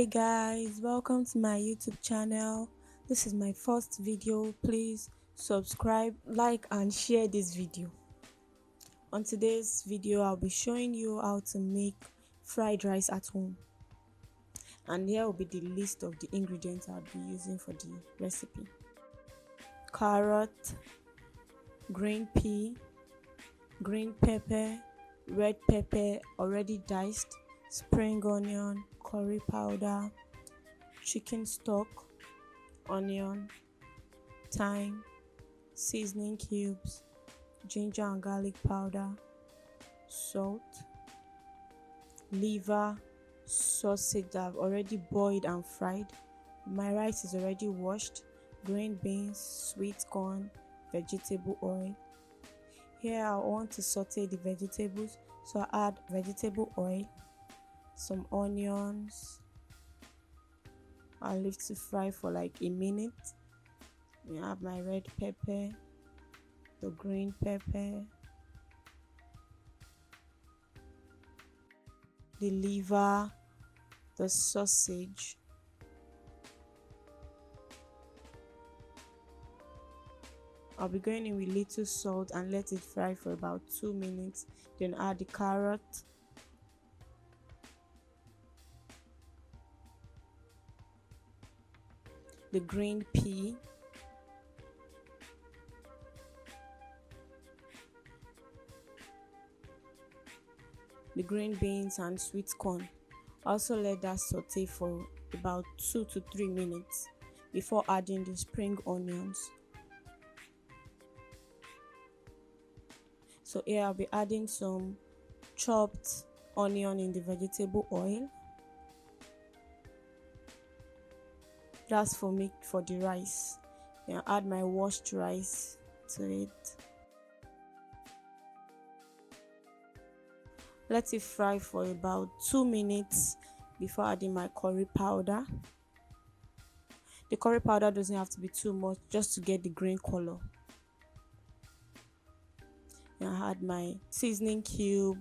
Hey guys, welcome to my YouTube channel. This is my first video. Please subscribe, like and share this video. On today's video, I'll be showing you how to make fried rice at home. And here will be the list of the ingredients I'll be using for the recipe. Carrot, green pea, green pepper, red pepper already diced, spring onion, curry powder, chicken stock, onion, thyme, seasoning cubes, ginger and garlic powder, salt, liver, sausage that I've already boiled and fried. My rice is already washed, green beans, sweet corn, vegetable oil. Here I want to saute the vegetables, so I add vegetable oil, some onions. I'll leave to fry for like a minute. I have my red pepper, the green pepper, the liver, the sausage, I'll be going in with little salt and let it fry for about 2 minutes. Then add the carrot, the green pea, the green beans and sweet corn. Also let that saute for about 2 to 3 minutes before adding the spring onions. So here I'll be adding some chopped onion in the vegetable oil. That's for me for the rice. Then I'll add my washed rice to it. Let it fry for about 2 minutes before adding my curry powder. The curry powder doesn't have to be too much, just to get the green color. I add my seasoning cube,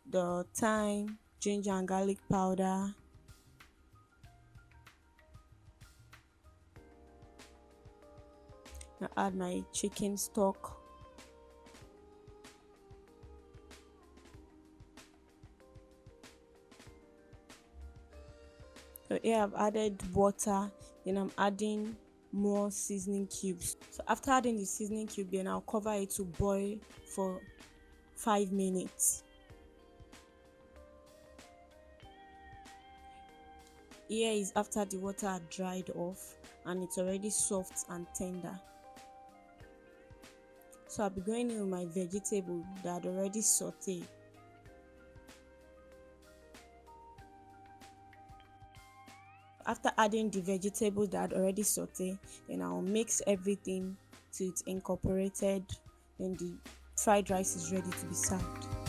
the thyme, ginger and garlic powder, I add my chicken stock, so here I've added water, then I'm adding more seasoning cubes. So after adding the seasoning cube, then I'll cover it to boil for 5 minutes. Here is after the water had dried off and it's already soft and tender. So I'll be going in with my vegetable that I'd already sauteed. After adding the vegetables that I'd already sauteed, then I'll mix everything till it's incorporated. Then the fried rice is ready to be served.